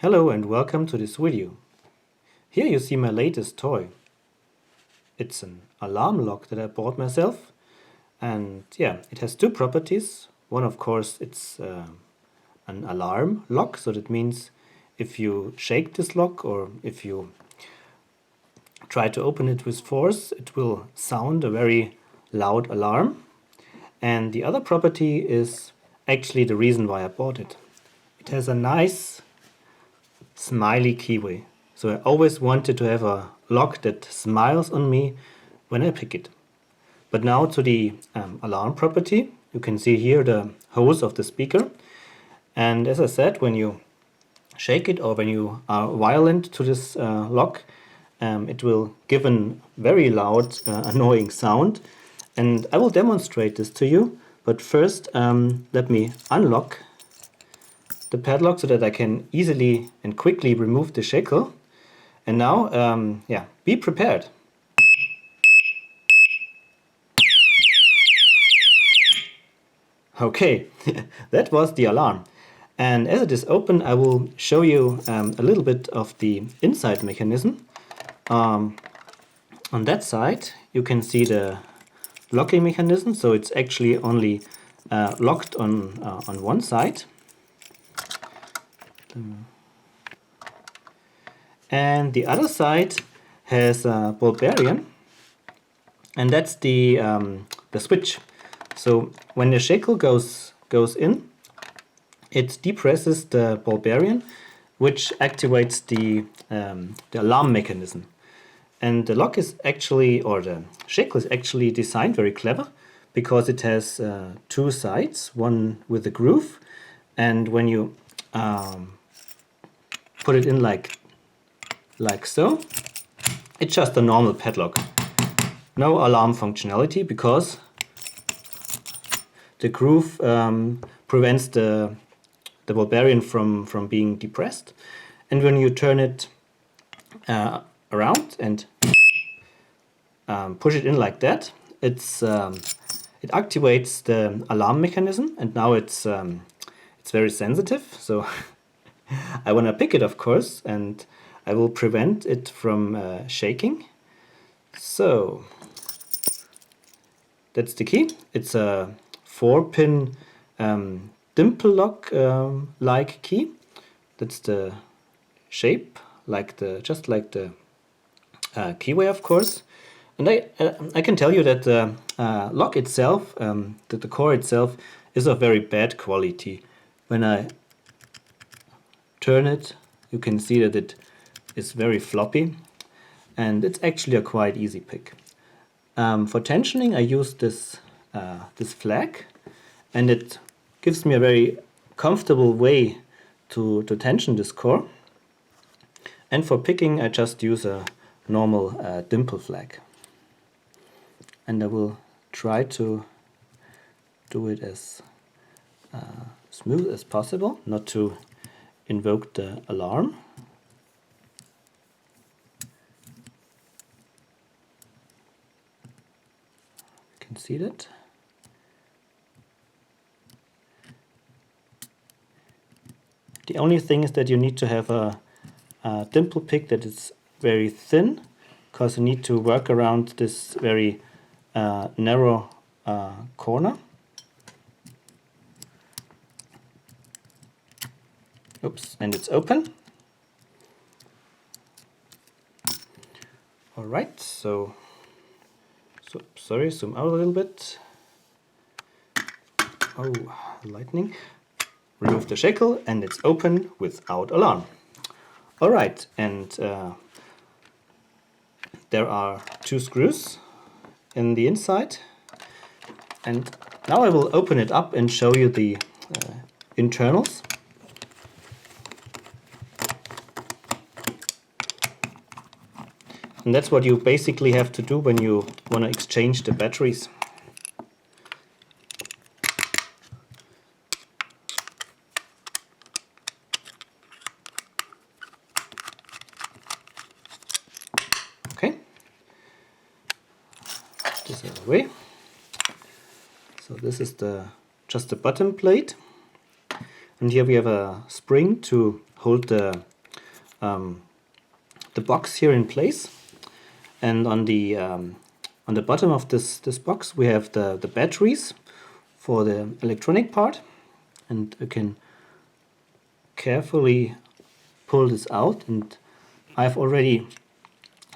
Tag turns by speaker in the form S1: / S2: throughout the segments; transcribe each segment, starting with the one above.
S1: Hello and welcome to this video. Here you see my latest toy. It's an alarm lock that I bought myself, and yeah, it has two properties. One, of course, it's an alarm lock, so that means if you shake this lock or if you try to open it with force, it will sound a very loud alarm. And the other property is actually the reason why I bought it. It has a nice smiley keyway. So I always wanted to have a lock that smiles on me when I pick it. But now to the alarm property. You can see here the hose of the speaker. And as I said, when you shake it or when you are violent to this lock, it will give a very loud, annoying sound. And I will demonstrate this to you. But first, let me unlock the padlock so that I can easily and quickly remove the shackle. And now, be prepared. Okay, that was the alarm. And as it is open, I will show you a little bit of the inside mechanism. On that side, you can see the locking mechanism. So it's actually only locked on one side. And the other side has a ball bearing, and that's the switch. So when the shackle goes in, it depresses the ball bearing, which activates the alarm mechanism. And the lock is actually, or the shackle is actually designed very clever, because it has two sides, one with a groove, and when you put it in like so, it's just a normal padlock. No alarm functionality, because the groove prevents the ball bearing from being depressed. And when you turn it around and push it in like that, it activates the alarm mechanism, and now it's very sensitive. So I want to pick it, of course, and I will prevent it from shaking. So that's the key. It's a 4-pin dimple lock like key. That's the shape, just like the keyway, of course. And I can tell you that the lock itself, that the core itself, is of very bad quality. When I turn it, you can see that it is very floppy, and it's actually a quite easy pick. For tensioning, I use this flag, and it gives me a very comfortable way to tension this core. And for picking, I just use a normal dimple flag. And I will try to do it as smooth as possible, not to invoke the alarm. You can see that. The only thing is that you need to have a dimple pick that is very thin, because you need to work around this very narrow corner. Oops, and it's open. All right, so sorry, zoom out a little bit. Oh, lightning. Remove the shackle, and it's open without alarm. All right, and there are two screws in the inside. And now I will open it up and show you the internals. And that's what you basically have to do when you want to exchange the batteries. Okay. This out of the way. So this is just the bottom plate. And here we have a spring to hold the box here in place. And on the bottom of this box we have the batteries for the electronic part, and you can carefully pull this out, and I've already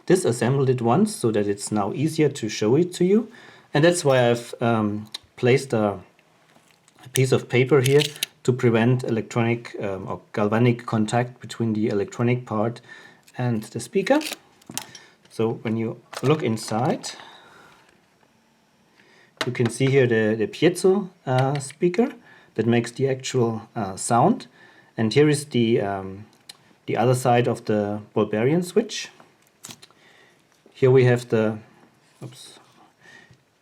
S1: disassembled it once so that it's now easier to show it to you, and that's why I've placed a piece of paper here to prevent electronic or galvanic contact between the electronic part and the speaker. So when you look inside, you can see here the piezo speaker that makes the actual sound, and here is the other side of the ball bearing switch. Here we have the,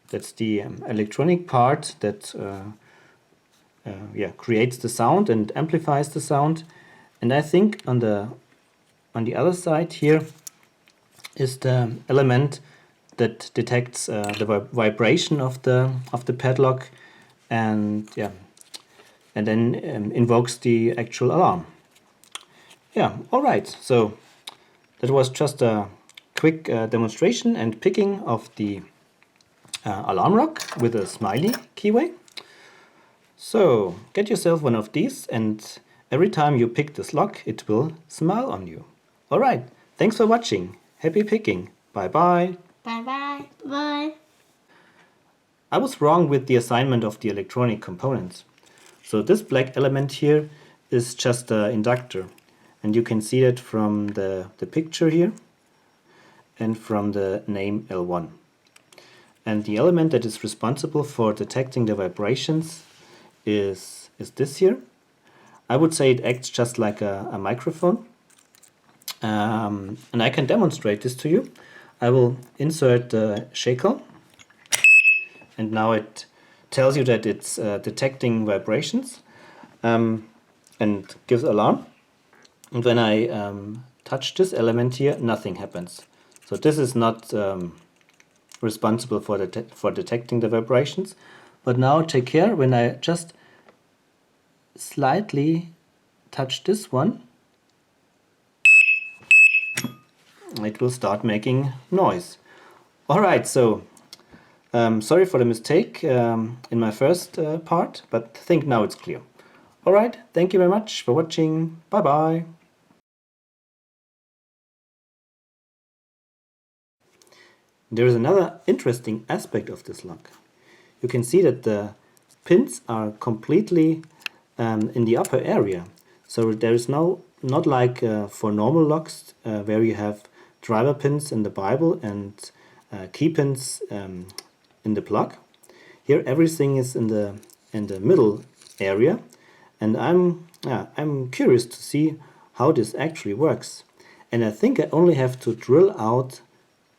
S1: that's the electronic part that creates the sound and amplifies the sound. And I think on the other side here is the element that detects the vibration of the padlock, and then invokes the actual alarm. Yeah, all right. So that was just a quick demonstration and picking of the alarm lock with a smiley keyway. So get yourself one of these, and every time you pick this lock, it will smile on you. All right. Thanks for watching. Happy picking. Bye bye.
S2: Bye bye. Bye.
S1: I was wrong with the assignment of the electronic components. So this black element here is just an inductor, and you can see that from the picture here and from the name L1. And the element that is responsible for detecting the vibrations is this here. I would say it acts just like a microphone. And I can demonstrate this to you. I will insert the shackle, and now it tells you that it's detecting vibrations and gives alarm. And when I touch this element here, nothing happens. So this is not responsible for detecting the vibrations. But now take care, when I just slightly touch this one, it will start making noise. Alright, so sorry for the mistake in my first part, but I think now it's clear. Alright, thank you very much for watching. Bye bye. There is another interesting aspect of this lock. You can see that the pins are completely in the upper area. So there is not like for normal locks where you have driver pins in the Bible and key pins in the plug. Here everything is in the middle area, and I'm curious to see how this actually works. And I think I only have to drill out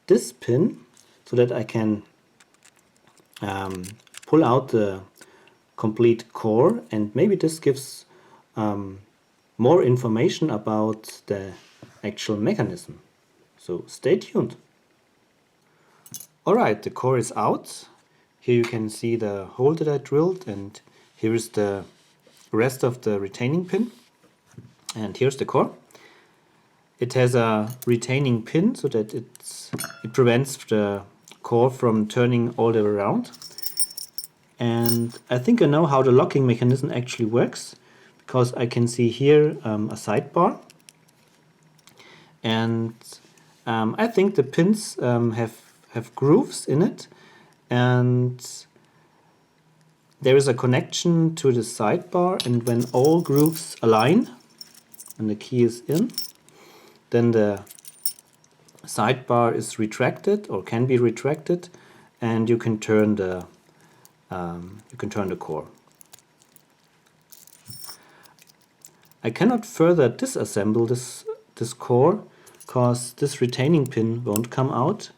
S1: this pin so that I can pull out the complete core, and maybe this gives more information about the actual mechanism. So stay tuned. Alright, the core is out. Here you can see the hole that I drilled, and here is the rest of the retaining pin. And here's the core. It has a retaining pin so that it prevents the core from turning all the way around. And I think I know how the locking mechanism actually works, because I can see here a sidebar. And I think the pins have grooves in it, and there is a connection to the sidebar, and when all grooves align, when the key is in, then the sidebar is retracted, or can be retracted, and you can turn the core. I cannot further disassemble this core because this retaining pin won't come out.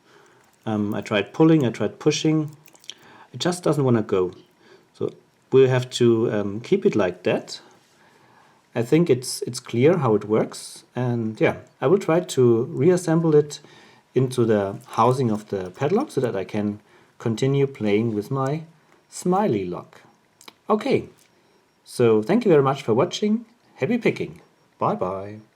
S1: I tried pulling, I tried pushing, it just doesn't want to go. So we'll have to keep it like that. I think it's clear how it works, and yeah, I will try to reassemble it into the housing of the padlock so that I can continue playing with my smiley lock. Okay, so thank you very much for watching. Happy picking. Bye bye.